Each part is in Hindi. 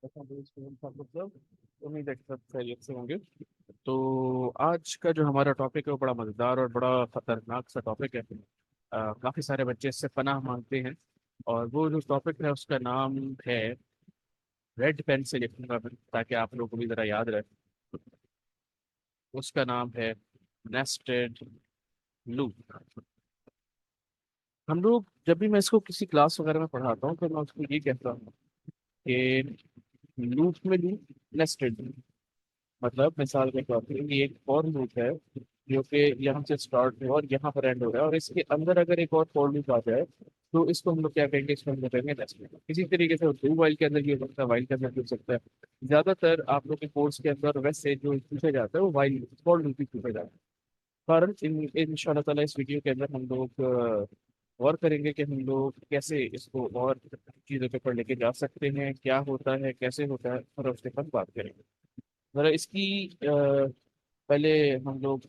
मतलब उम्मीद है कि सब खैरियत से होंगे। तो आज का जो हमारा टॉपिक है वो बड़ा मज़ेदार और बड़ा खतरनाक सा टॉपिक है। काफ़ी सारे बच्चे इससे पनाह मांगते हैं। और वो जो टॉपिक है उसका नाम है, रेड पेन से लिखूंगा मैं ताकि आप लोगों को भी ज़रा याद रहे। उसका नाम है नेस्टेड लूप। हम लोग जब भी मैं इसको किसी क्लास वगैरह में पढ़ाता हूँ तो मैं उसको ये कहता हूँ कि लूप में लूप, नेस्टेड। मतलब मिसाल के तौर पे ये एक और लूप है जो कि यहाँ से स्टार्ट है और यहाँ पर एंड हो रहा है, और इसके अंदर अगर एक और फॉर लूप आ जाए तो इसको हम लोग क्या कहेंगे, इसको हम लोग कहेंगे नेस्टेड। इसी तरीके से डू वाइल के अंदर ये हो सकता है, वाइल के अंदर भी हो सकता है। ज्यादातर आप लोग के कोर्स के अंदर वैसे जो पूछा जाता है वो वाइल फॉर लूप ही पूछा जाता है। कारण इंशाल्लाह ताला इस वीडियो के अंदर हम लोग गौर करेंगे कि हम लोग कैसे इसको और चीज़ों के ऊपर लेके जा सकते हैं, क्या होता है, कैसे होता है, और उसके पर बात करेंगे। जरा इसकी पहले हम लोग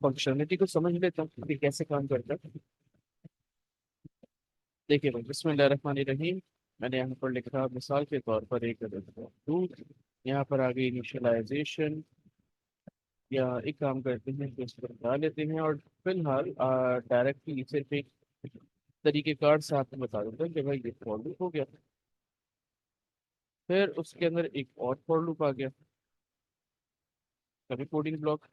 फंक्शनलिटी को समझ लेते हैं कि कैसे काम करता है। देखिए भाई, बिस्मिल्लाहिर्रहमानिर्रहीम। मैंने यहाँ पर लिखा मिसाल के तौर पर एक टू, यहाँ पर आगे इनिशियलाइजेशन, या एक काम करते हैं कि इसको हटा लेते हैं और फिलहाल डायरेक्टली सिर्फ एक तरीकेकार से आपको बता देते हैं कि भाई ये फॉर लूप हो गया। फिर उसके अंदर एक और फॉर लूप आ गया, कभी कोडिंग ब्लॉक।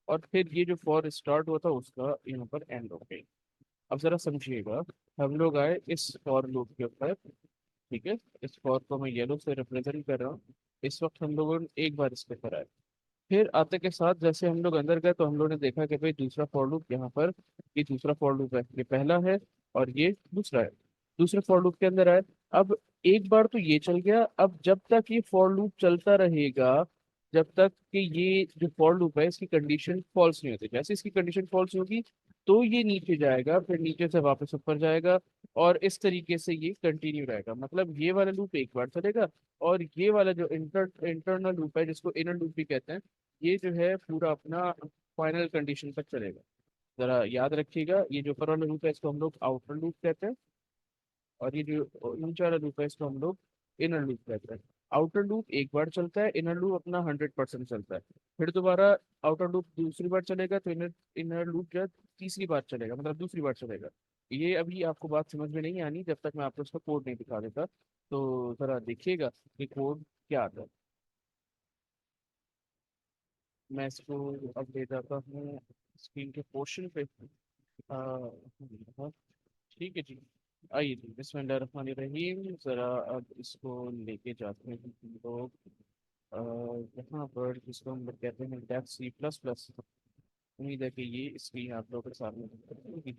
और फिर ये जो फॉर स्टार्ट हुआ था उसका यहाँ पर एंड हो गई। अब जरा समझिएगा, हम लोग आए इस फॉर लूप के ऊपर। ठीक है, इस फॉर को मैं येलो से रिप्रेजेंट कर रहा हूँ। इस वक्त हम लोगों ने एक बार इसके ऊपर आए, फिर आते के साथ जैसे हम लोग अंदर गए तो हम लोगों ने देखा कि भाई दूसरा फॉर लूप यहाँ पर, ये दूसरा फॉर लूप है, ये पहला है और ये दूसरा है। दूसरे फॉर लूप के अंदर आए। अब एक बार तो ये चल गया, अब जब तक ये फॉर लूप चलता रहेगा, जब तक कि ये जो फॉर लूप है इसकी कंडीशन फॉल्स नहीं होती, जैसे इसकी कंडीशन फॉल्स होगी तो ये नीचे जाएगा, फिर नीचे से वापस ऊपर जाएगा। और इस तरीके से ये कंटिन्यू रहेगा। मतलब ये वाला लूप एक बार चलेगा और ये वाला जो इंटरनल लूप है जिसको इनर लूप भी कहते हैं, ये जो है पूरा अपना फाइनल कंडीशन तक चलेगा। जरा याद रखिएगा, ये जो ऊपर वाला लूप है इसको हम लोग आउटर लूप कहते हैं, और ये जो नीचे वाला लूप है इसको हम लोग इनर लूप कहते हैं। आउटर लूप एक बार चलता है, इनर लूप अपना 100% चलता है। फिर दोबारा आउटर लूप दूसरी बार चलेगा तो इनर इनर लूप जो है तीसरी बार चलेगा, मतलब दूसरी बार चलेगा। ये अभी आपको बात समझ में नहीं आनी जब तक मैं आपको उसका कोड नहीं दिखा देता। तो जरा देखिएगा कि कोड क्या आता है। मैं इसको अब ले जाता हूँ स्क्रीन के पोर्शन पे। हाँ, ठीक है जी। आइए जी, बिस्मिल्लाहिर्रहमानिर्रहीम। ज़रा अब इसको लेके जाते हैं हम लोग यहाँ पर जिसको हम लोग कहते हैं डेफ C++। उम्मीद है कि ये स्क्रीन आप लोगों के सामने होगी।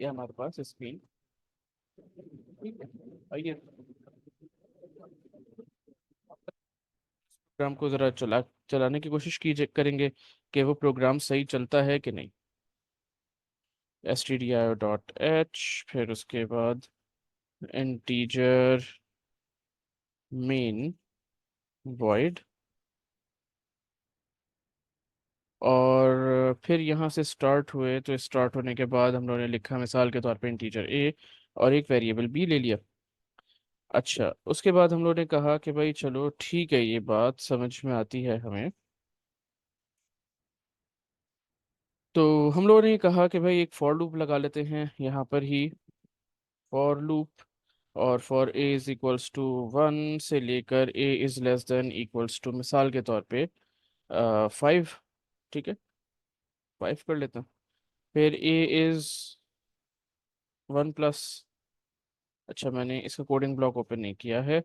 ये हमारे पास स्क्रीन, ठीक है। आइए प्रोग्राम को ज़रा चलाने की कोशिश कीजिए, करेंगे कि वो प्रोग्राम सही चलता है कि नहीं। stdio.h, फिर उसके बाद इंटीजर मेन वॉइड, और फिर यहाँ से स्टार्ट हुए तो स्टार्ट होने के बाद हम लोगों ने लिखा मिसाल के तौर पे इंटीजर ए और एक वेरिएबल बी ले लिया। अच्छा, उसके बाद हम लोगों ने कहा कि भाई चलो ठीक है, ये बात समझ में आती है हमें। तो हम लोगों ने कहा कि भाई एक फॉर लूप लगा लेते हैं यहाँ पर ही, फॉर लूप। और for a is equals to 1 से लेकर a is less than equals to मिसाल के तौर पे 5। ठीक है, 5 कर लेते हैं। फिर ए इज 1 प्लस। अच्छा, मैंने इसका कोडिंग ब्लॉक ओपन नहीं किया है।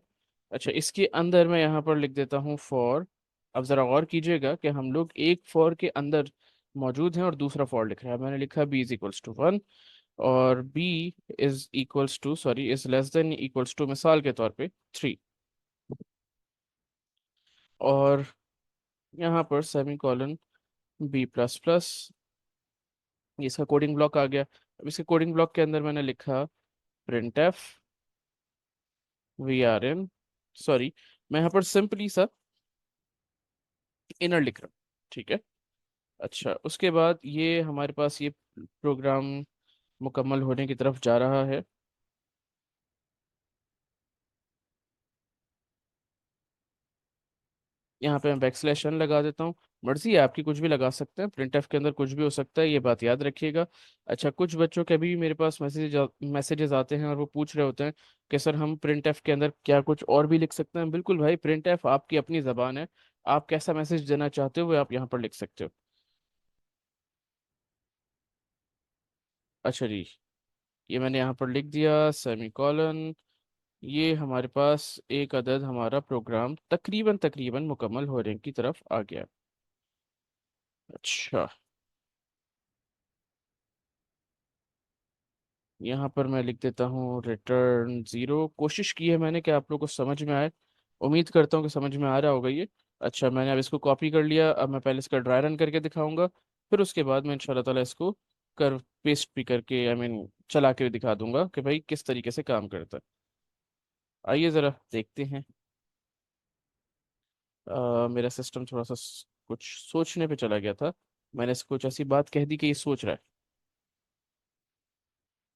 अच्छा, इसके अंदर मैं यहाँ पर लिख देता हूँ फॉर। अब ज़रा गौर कीजिएगा कि हम लोग एक फॉर के अंदर मौजूद हैं और दूसरा फॉर लिख रहे हैं। मैंने लिखा बी इज इक्वल्स टू 1 और B is equals to, sorry, is less than equals to मिसाल के तौर पे 3। और यहाँ पर सेमी कॉलन B++। इसका कोडिंग ब्लॉक आ गया। अब इसके कोडिंग ब्लॉक के अंदर मैंने लिखा प्रिंट एफ VRN, सॉरी, मैं यहाँ पर सिंपली सा इनर लिख रहा हूँ। ठीक है। अच्छा, उसके बाद ये हमारे पास ये प्रोग्राम मुकम्मल होने की तरफ जा रहा है। यहाँ पे मैं बैकस्लैश एन लगा देता हूँ। मर्जी है आपकी, कुछ भी लगा सकते हैं, प्रिंट एफ के अंदर कुछ भी हो सकता है, ये बात याद रखिएगा। अच्छा, कुछ बच्चों के अभी भी मेरे पास मैसेजेस आते हैं और वो पूछ रहे होते हैं कि सर हम प्रिंट एफ के अंदर क्या कुछ और भी लिख सकते हैं। बिल्कुल भाई, प्रिंट एफ आपकी अपनी ज़बान है, आप कैसा मैसेज देना चाहते हो वो आप यहाँ पर लिख सकते हो। अच्छा जी, ये मैंने यहाँ पर लिख दिया सेमी कॉलन। ये हमारे पास एक अदद हमारा प्रोग्राम तकरीबन तकरीबन मुकम्मल होने की तरफ आ गया। अच्छा, यहाँ पर मैं लिख देता हूँ रिटर्न ज़ीरो। कोशिश की है मैंने कि आप लोग को समझ में आए, उम्मीद करता हूँ कि समझ में आ रहा होगा ये। अच्छा, मैंने अब इसको कॉपी कर लिया, अब मैं पहले इसका ड्राई रन करके दिखाऊंगा, फिर उसके बाद मैं इंशाल्लाह ताला इसको कर पेस्ट भी करके चला के दिखा दूंगा कि भाई किस तरीके से काम करता है। आइए ज़रा देखते हैं। मेरा सिस्टम थोड़ा सा कुछ सोचने पे चला गया था, मैंने इसको कुछ ऐसी बात कह दी कि ये सोच रहा है।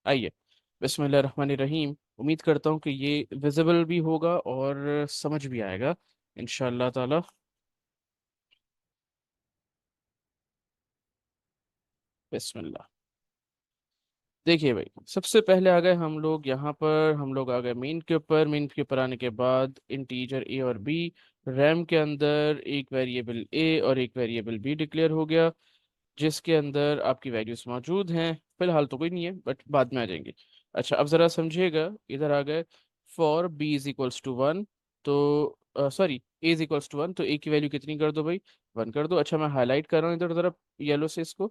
आइए, बिस्मिल्लाहिर्रहमानिर्रहीम। उम्मीद करता हूँ कि ये विजिबल भी होगा और समझ भी आएगा इंशाल्लाह ताला। बिस्मिल्लाह। देखिए भाई, सबसे पहले आ गए हम लोग यहाँ पर, हम लोग आ गए मेन के ऊपर। मेन के ऊपर आने के बाद इंटीजर ए और बी, रैम के अंदर एक वेरिएबल ए और एक वेरिएबल बी डिक्लेयर हो गया, जिसके अंदर आपकी वैल्यूज मौजूद हैं। फिलहाल तो कोई नहीं है, बट बाद में आ जाएंगे। अच्छा, अब जरा समझिएगा, इधर आ गए for b is equals to one, तो sorry a is equals to one, तो ए की वैल्यू कितनी कर दो भाई, वन कर दो। अच्छा, मैं हाईलाइट कर रहा हूँ इधर तरफ येलो से इसको।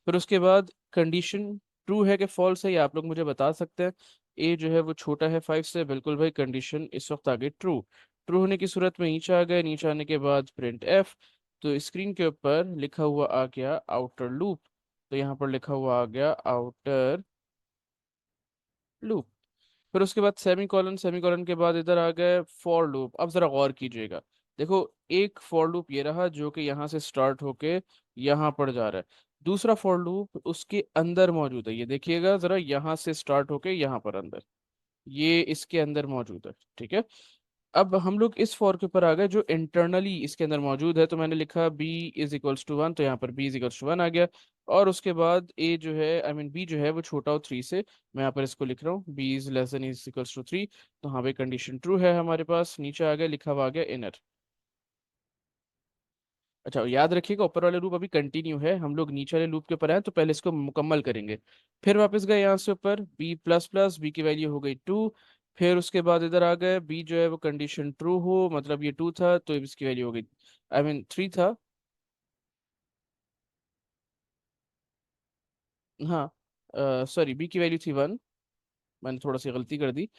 फिर उसके बाद कंडीशन ट्रू है कि फॉल्स है, ये आप लोग मुझे बता सकते हैं। ए जो है वो छोटा है फाइव से, बिल्कुल भाई, कंडीशन इस वक्त आ गई ट्रू। ट्रू होने की सूरत में नीचे आ गए, नीचे आने के बाद प्रिंट एफ। तो स्क्रीन के ऊपर लिखा हुआ आ गया आउटर लूप, तो यहाँ पर लिखा हुआ आ गया आउटर लूप। फिर उसके बाद सेमी कॉलन, सेमी कॉलन के बाद इधर आ गए फॉर लूप। अब जरा गौर कीजिएगा, देखो, एक फॉर लूप ये रहा जो कि यहाँ से स्टार्ट होके यहाँ पर जा रहा है। दूसरा फॉर लूप उसके अंदर मौजूद है, ये देखिएगा जरा, यहाँ से स्टार्ट होके यहाँ पर अंदर, ये इसके अंदर मौजूद है। ठीक है, अब हम लोग इस फॉर के ऊपर आ गए जो इंटरनली इसके अंदर मौजूद है, तो मैंने लिखा b is equals to one, तो यहाँ पर b is equals to one आ गया। और उसके बाद ए जो है, बी जो है वो छोटा हो थ्री से, मैं यहाँ पर इसको लिख रहा हूँ B is less than is equals to three. तो हाँ भाई, कंडीशन ट्रू है हमारे पास। नीचे आ गया, लिखा हुआ आ गया इनर। अच्छा, याद रखिएगा, ऊपर वाले लूप अभी कंटिन्यू है, हम लोग नीचे वाले लूप के ऊपर हैं, तो पहले इसको मुकम्मल करेंगे। फिर वापस गए यहाँ से ऊपर, बी प्लस प्लस, बी की वैल्यू हो गई टू। फिर उसके बाद इधर आ गए, बी जो है वो कंडीशन ट्रू हो, मतलब ये टू था, तो इसकी वैल्यू हो गई, थ्री था। हाँ, सॉरी, बी की वैल्यू थी वन, मैंने थोड़ा सी गलती कर दी।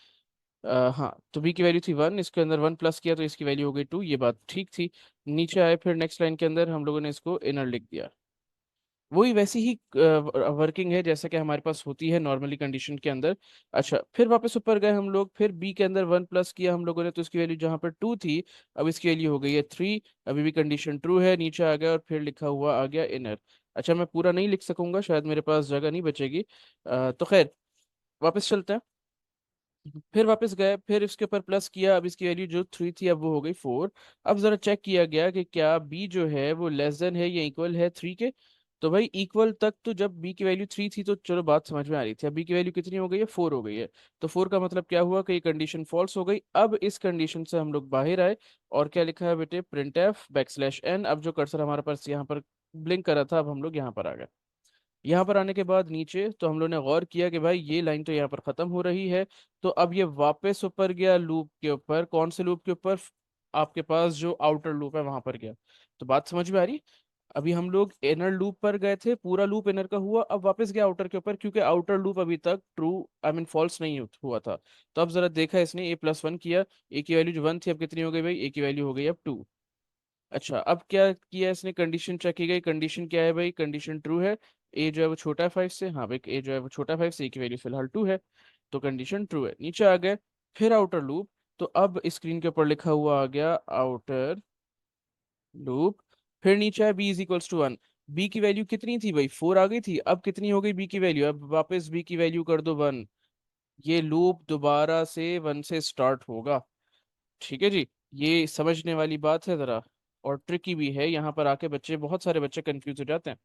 हाँ, तो बी की वैल्यू थी वन, इसके अंदर वन प्लस किया तो इसकी वैल्यू हो गई टू, ये बात ठीक थी। नीचे आए, फिर नेक्स्ट लाइन के अंदर हम लोगों ने इसको इनर लिख दिया। वही वैसी ही वर्किंग है जैसा कि हमारे पास होती है नॉर्मली कंडीशन के अंदर। अच्छा, फिर वापस ऊपर गए हम लोग, फिर बी के अंदर वन प्लस किया हम लोगों ने, तो इसकी वैल्यू जहाँ पर टू थी, अब इसकी वैल्यू हो गई है थ्री। अभी भी कंडीशन ट्रू है, नीचे आ गया और फिर लिखा हुआ आ गया इनर। अच्छा, मैं पूरा नहीं लिख सकूंगा, शायद मेरे पास जगह नहीं बचेगी, तो खैर वापस चलते हैं। फिर वापस गए, फिर इसके ऊपर प्लस किया, अब इसकी वैल्यू जो थ्री थी अब वो हो गई फोर। अब जरा चेक किया गया कि क्या बी जो है वो लेस देन है या इक्वल है थ्री के। तो भाई इक्वल तक तो जब बी की वैल्यू थ्री थी तो चलो बात समझ में आ रही थी, अब बी की वैल्यू कितनी हो गई है, फोर हो गई है। तो फोर का मतलब क्या हुआ कि ये कंडीशन फॉल्स हो गई। अब इस कंडीशन से हम लोग बाहर आए, और क्या लिखा है बेटे, प्रिंट एफ बैकस्लैश एन। अब जो कर्सर हमारे पास यहाँ पर ब्लिंक करा था, अब हम लोग यहाँ पर आ गए। यहाँ पर आने के बाद नीचे तो हम लोग ने गौर किया कि भाई ये लाइन तो यहाँ पर खत्म हो रही है, तो अब ये वापस ऊपर गया लूप के ऊपर। कौन से लूप के ऊपर, आपके पास जो आउटर लूप है वहां पर गया। तो बात समझ में आ रही। अभी हम लोग इनर लूप पर गए थे, पूरा लूप इनर का हुआ, अब वापस गया आउटर के ऊपर, क्योंकि आउटर लूप अभी तक ट्रू फॉल्स नहीं हुआ था। तो अब जरा देखा इसने, ए प्लस वन किया, ए की वैल्यू जो वन थी अब कितनी हो गई भाई, ए की वैल्यू हो गई अब टू। अच्छा, अब क्या किया इसने, कंडीशन चेक की गई, कंडीशन क्या है भाई, कंडीशन ट्रू है। ए जो है वो छोटा है फाइव से, हाँ भाई, ए जो है वो छोटा है फाइव से, ए की वैल्यू फिलहाल टू है, तो कंडीशन ट्रू है। नीचे आ गए, फिर आउटर लूप, तो अब स्क्रीन के ऊपर लिखा हुआ आ गया आउटर लूप। फिर नीचे है B is equals to one. B की वैल्यू कितनी थी भाई, फोर आ गई थी, अब कितनी हो गई बी की वैल्यू, अब वापस बी की वैल्यू कर दो वन। ये लूप दोबारा से वन से स्टार्ट होगा। ठीक है जी। ये समझने वाली बात है ज़रा, और ट्रिकी भी है। यहाँ पर आके बच्चे, बहुत सारे बच्चे कंफ्यूज हो जाते हैं।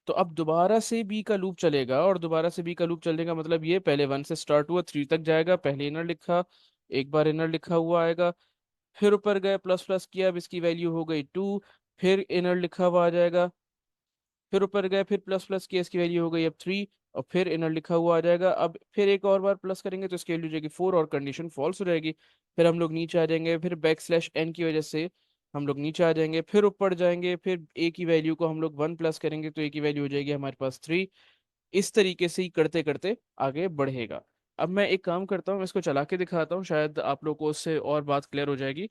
तो अब दोबारा से बी का लूप चलेगा, और दोबारा से बी का लूप चलने का मतलब ये, पहले 1 से स्टार्ट हुआ, 3 तक जाएगा, पहले इनर लिखा, एक बार इनर लिखा हुआ आएगा, फिर ऊपर गए प्लस प्लस किया, अब इसकी वैल्यू हो गई 2, फिर इनर लिखा हुआ आ जाएगा, फिर ऊपर गए, फिर प्लस प्लस किया, इसकी वैल्यू हो गई अब 3, और फिर इनर लिखा हुआ आ जाएगा। अब फिर एक और बार प्लस करेंगे तो इसकी वैल्यू हो जाएगी 4, और कंडीशन फॉल्स हो जाएगी। फिर हम लोग नीचे आ जाएंगे, फिर बैक स्लैश एन की वजह से हम लोग नीचे आ जाएंगे, फिर ऊपर जाएंगे, फिर ए की वैल्यू को हम लोग 1 प्लस करेंगे तो ए की वैल्यू हो जाएगी हमारे पास 3। इस तरीके से ही करते करते आगे बढ़ेगा। अब मैं एक काम करता हूँ, मैं इसको चला के दिखाता हूँ, शायद आप लोग को उससे और बात क्लियर हो जाएगी।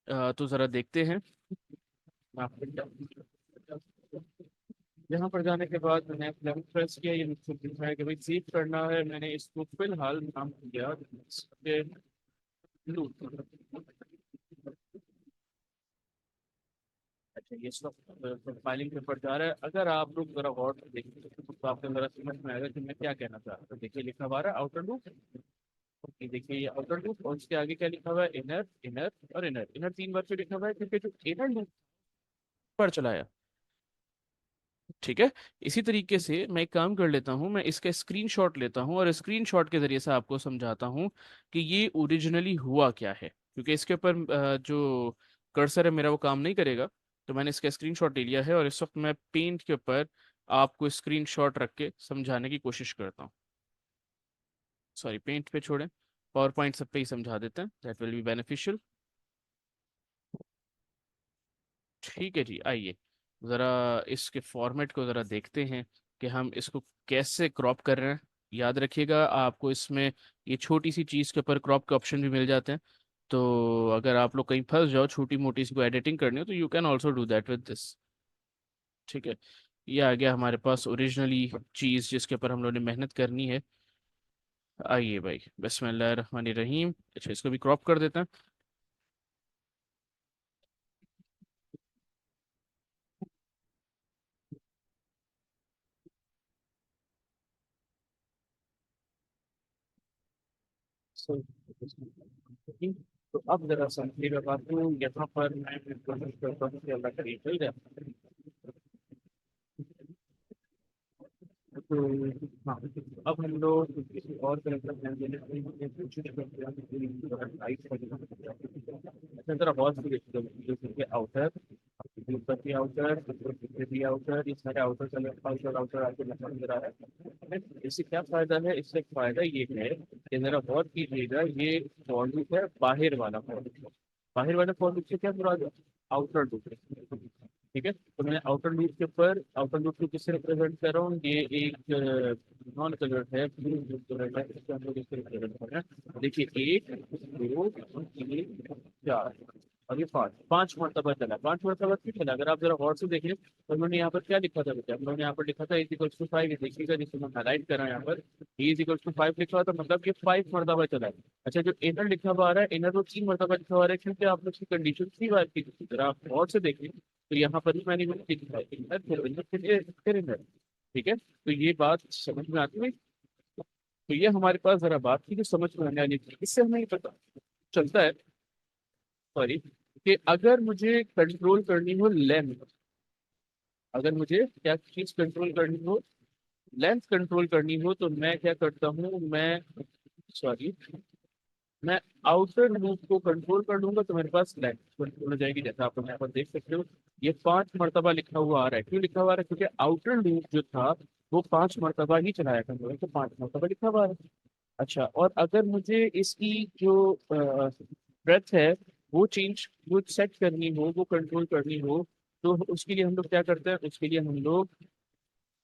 तो ज़रा देखते हैं। मैं आपको यहाँ पर जाने के बाद मैंने लेफ्ट प्रेस किया, ये मुझे दिख रहा है कि भाई सेव करना है। मैंने इसको फिलहाल नाम दिया इसके लूप। अच्छा, ये सब फाइलिंग पेपर जा रहा है। अगर आप लोग जरा गौर से देखेंगे तो आपको जरा समझ में आएगा कि मैं क्या कहना चाह रहा हूँ। देखिए लिखा हुआ है आउटर लूप। ये देखिए ये आउटर लूप, और उसके आगे क्या लिखा हुआ है, इनर इनर और इनर। इनर 3 बार क्यों लिखा हुआ है, क्योंकि जो इनर लूप पर चलाया। ठीक है। इसी तरीके से मैं एक काम कर लेता हूँ, मैं इसका स्क्रीनशॉट लेता हूँ और स्क्रीनशॉट के जरिए से आपको समझाता हूँ कि ये ओरिजिनली हुआ क्या है, क्योंकि इसके ऊपर जो कर्सर है मेरा वो काम नहीं करेगा। तो मैंने इसका स्क्रीनशॉट ले लिया है, और इस वक्त मैं पेंट के ऊपर आपको स्क्रीनशॉट रख के समझाने की कोशिश करता हूँ। सॉरी, पेंट पे छोड़ें, पावर पॉइंट सब पे ही समझा देते हैं, दैट विल बी बेनिफिशियल। ठीक है जी, आइए ज़रा इसके फॉर्मेट को ज़रा देखते हैं कि हम इसको कैसे क्रॉप कर रहे हैं। याद रखिएगा, आपको इसमें ये छोटी सी चीज़ के ऊपर क्रॉप के ऑप्शन भी मिल जाते हैं। तो अगर आप लोग कहीं फंस जाओ, छोटी मोटी सी को एडिटिंग करनी हो, तो you can also do that with this. ठीक है। ये आ गया हमारे पास ओरिजिनली चीज़ जिसके ऊपर हम लोगों ने मेहनत करनी है। आइए भाई, बिस्मिल्लाह रहमान रहीम। अच्छा, इसको भी क्रॉप कर देते हैं। तो अब जरा समझिएगा बात को, यहाँ पर मैं कोशिश करता हूँ कि अल्लाह करीब चल जाए। तो हाँ, अब हम लोग किसी और तरह का ध्यान देने के लिए कोशिश करते हैं कि लाइट वगैरह अच्छा जरा बहुत सी जैसे आउटर, ऊपर की आउटर, नीचे की आउटर, ये सारे आउटर कलर, आउटर आउटर आपको नजर आ रहा है। इससे क्या फायदा है, इससे फायदा ये है कि जरा गौर कीजिएगा, ये फॉर लूप है बाहर वाला फॉर लूप। बाहर वाला फॉर लूप से क्या मुराद है, आउटर लूप। ठीक है। तो मैं आउटर लूप के ऊपर आउटर लूप को किससे रिप्रेजेंट कर रहा हूँ, ये एक नॉन कलर है, ब्लू ब्लू कलर है, इसको हम लोग इससे रिप्रेजेंट कर रहे हैं। देखिए 1 2 3 4 और ये 5, 5 मरतबा चला। 5 मरतबा क्यों चला, अगर आप जरा गौर से देखें तो उन्होंने यहाँ पर क्या लिखा था बेटा, उन्होंने यहाँ पर लिखा था इज इक्वल टू 5। देखिएगा जिसको मैं हाईलाइट कर रहा हूँ यहाँ पर, इज इक्वल टू 5 लिखा हुआ था, मतलब ये 5 मरतबा चला है। अच्छा, जो इनर लिखा हुआ आ रहा है, इनर वो 3 मरतबा लिखा हुआ आ रहा है, क्योंकि आप लोग की कंडीशन 3 बार की थी। जरा आप गौर से देखें तो यहाँ पर भी मैंने लिखा है इनर, फिर इनर, फिर इनर। ठीक है। तो ये बात समझ में आती है। तो ये हमारे पास जरा बात थी जो समझ में आने वाली थी। इससे हमें ये पता चलता है, सॉरी, कि अगर मुझे कंट्रोल करनी हो लेंथ, अगर मुझे क्या चीज कंट्रोल करनी हो, लेंथ कंट्रोल करनी हो, तो मैं क्या करता हूँ, मैं सॉरी, मैं आउटर लूप को कंट्रोल कर लूंगा तो मेरे पास लेंथ कंट्रोल हो जाएगी। जैसा आप यहाँ पर देख सकते हो, ये 5 मरतबा लिखा हुआ आ रहा है। क्यों लिखा हुआ आ रहा है, क्योंकि आउटर लूप जो था वो 5 मरतबा ही चलाया था मैंने, तो 5 मरतबा लिखा हुआ है। अच्छा, और अगर मुझे इसकी जो ब्रेथ है वो चेंज, वो सेट करनी हो, वो कंट्रोल करनी हो, तो उसके लिए हम लोग क्या करते हैं, उसके लिए हम लोग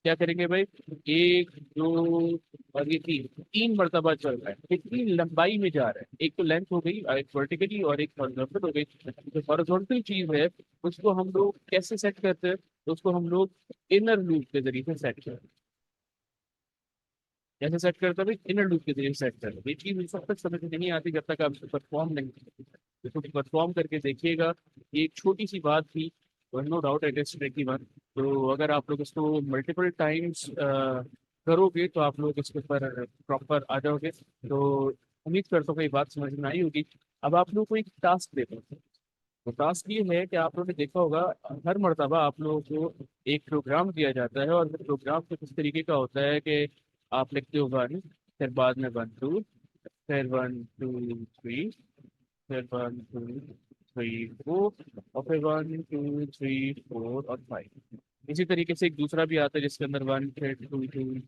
क्या करेंगे भाई, 1 2 और ये 3, 3 मरतबा चल रहा है, कितनी लंबाई में जा रहा है। एक तो लेंथ हो गई, एक वर्टिकली और एक हॉरिजॉन्टल हो गई। जो हॉरिजॉन्टल चीज है उसको हम लोग कैसे सेट करते हैं, तो उसको हम लोग इनर लूप के जरिए से सेट करते हैं। कैसे सेट करते हैं भाई, इनर लूप के जरिए सेट करते हैं। ये चीज उस वक्त तक समझ में नहीं आती जब तक आप इसको परफॉर्म नहीं करते। इसको परफॉर्म करके देखिएगा। ये एक छोटी सी बात थी, no doubt it is tricky one. तो अगर आप लोग इसको मल्टीपल टाइम्स करोगे तो आप लोग इसके ऊपर प्रॉपर आ जाओगे। तो उम्मीद करता हूँ कि ये बात समझ में आई होगी। अब आप लोग को एक टास्क देते हैं। तो टास्क ये है कि आप लोगों ने देखा होगा, हर मर्तबा आप लोगों को एक प्रोग्राम दिया जाता है, और वो प्रोग्राम कुछ इस तरीके का होता है कि आप लिखते हो वन, फिर बाद में वन टू, फिर वन टू थ्री, फिर वन टू थ्री फोर, और फिर वन टू थ्री फोर और फाइव। इसी तरीके से एक दूसरा भी आता है जिसके अंदर वन, फिर टू टू,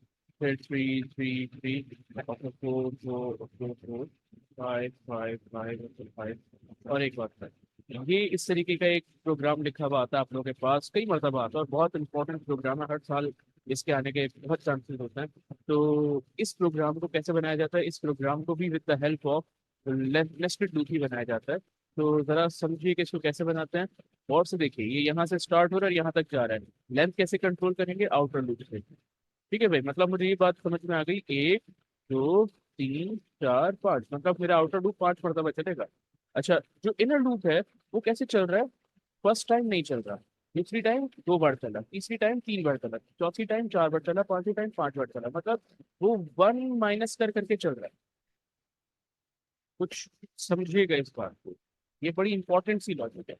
फिर थ्री थ्री थ्री, और फिर four four four four, five five five और फिर फाइव, और एक बार फाइव। ये इस तरीके का एक प्रोग्राम लिखा हुआ आता है आप लोगों के पास, कई मरतबा आता है, और बहुत इंपॉर्टेंट प्रोग्राम है, हर साल इसके आने के बहुत चांसेस होते हैं। तो इस प्रोग्राम को कैसे बनाया जाता है, इस प्रोग्राम को भी with the help of nested loop ही बनाया जाता है। तो जरा समझिए कि इसको कैसे बनाते हैं। और से देखिए, ये यहाँ से स्टार्ट हो रहा है और यहाँ तक जा रहा है। लेंथ कैसे कंट्रोल करेंगे, आउटर लूप से। ठीक है भाई, मतलब मुझे ये बात समझ में आ गई। एक, दो, तीन, चार, पाँच, मतलब मेरा आउटर लूप पांच मरतबा चलेगा। अच्छा, जो इनर लूप है वो कैसे चल रहा है, फर्स्ट टाइम नहीं चल रहा, दूसरी टाइम दो बार चला, तीसरी टाइम तीन बार चला, चौथी टाइम चार बार चला, पांचवी टाइम पांच बार चला, मतलब वो वन माइनस कर करके चल रहा है। कुछ समझिएगा इस बात को, ये बड़ी इंपॉर्टेंट सी लॉजिक है।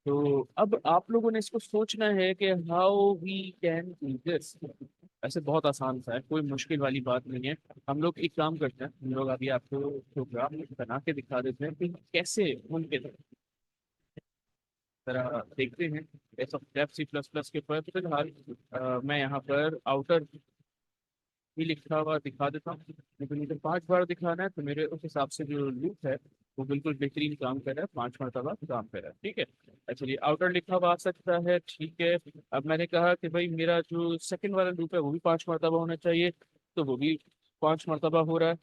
तो अब आप लोगों ने इसको सोचना है कि how we can do this. ऐसे बहुत आसान सा है, कोई मुश्किल वाली बात नहीं है। हम लोग एक काम करते हैं, हम लोग अभी आपको प्रोग्राम बना के दिखा देते हैं कि कैसे मुमकिन है। जरा देखते हैं। S of def C plus plus के ऊपर फिलहाल मैं यहाँ पर आउटर भी लिखा हुआ दिखा देता हूँ, लेकिन मुझे पांच बार दिखाना है, तो मेरे उस हिसाब से जो लूप है वो बिल्कुल बेहतरीन काम कर रहा है, पांच मरतबा काम कर रहा है। ठीक है, चलिए आउटर लिखा हुआ आ सकता है। ठीक है, अब मैंने कहा कि भाई मेरा जो सेकंड वाला लूप है वो भी पांच मरतबा होना चाहिए, तो वो भी पांच मरतबा हो रहा है।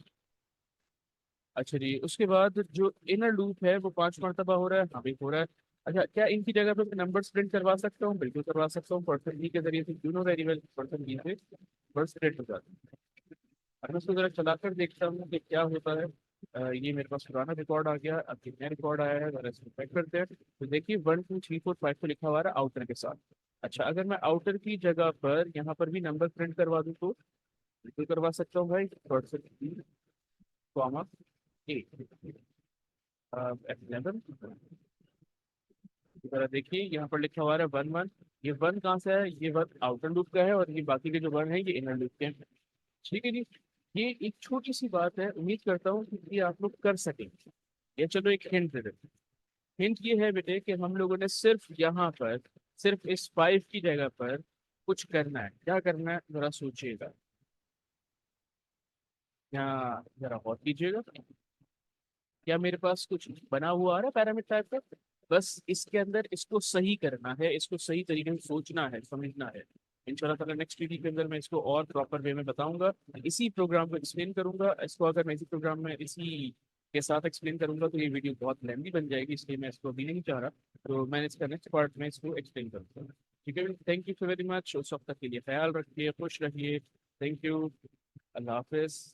अच्छा जी, उसके बाद जो इनर लूप है वो पांच मरतबा हो रहा है, हाँ भी हो रहा है। अच्छा, क्या इनकी जगह पे नंबर्स प्रिंट करवा सकता हूँ, बिल्कुल करवा सकता हूँ, पर्सन बी के जरिए से, you know very well, person B से बर्ड्स प्रिंट हो जाते हैं। अब मैं उसको जरा चलाकर देखता हूँ कि क्या होता है। ये मेरे पास पुराना रिकॉर्ड आ गया, अब ये नया रिकॉर्ड आया है, जरा इसको चेक करते हैं। तो देखिए one two three four five को लिखा हुआ है आउटर के साथ। अच्छा, अगर मैं आउटर की जगह पर यहाँ पर भी नंबर प्रिंट करवा दूँ तो बिल्कुल करवा सकता हूँ भाई, पर्सन कॉमा ए, F11। जरा देखिए यहाँ पर लिखा हुआ है वन वन। ये वन कहाँ से है, ये वन आउटर लूप का है, और ये बाकी के जो वन है ये इनर लूप के हैं। ठीक है जी, ये एक छोटी सी बात है, उम्मीद करता हूँ कि ये आप लोग कर सकेंगे। ये चलो एक हिंट दे देते हैं। हिंट ये है बेटे कि हम लोगों ने सिर्फ यहाँ पर, सिर्फ इस फाइव की जगह पर कुछ करना है। क्या करना है जरा सोचिएगा, यहाँ जरा गौर कीजिएगा। क्या मेरे पास कुछ बना हुआ आ रहा है पैरामीटर टाइप का, बस इसके अंदर इसको सही करना है, इसको सही तरीके से सोचना है, समझना है। इंशाल्लाह ताला नेक्स्ट वीडियो के अंदर मैं इसको और प्रॉपर वे में बताऊंगा, इसी प्रोग्राम को एक्सप्लेन करूंगा। इसको अगर मैं इसी प्रोग्राम में इसी के साथ एक्सप्लेन करूंगा तो ये वीडियो बहुत लेंथी बन जाएगी, इसलिए मैं इसको अभी नहीं चाह रहा। तो मैंने इसका नेक्स्ट पार्ट में इसको एक्सप्लेन करूंगा। ठीक है, थैंक यू वेरी मच, उस वक्त तक के लिए ख्याल रखिए, खुश रहिए। Thank you, Allah Hafiz.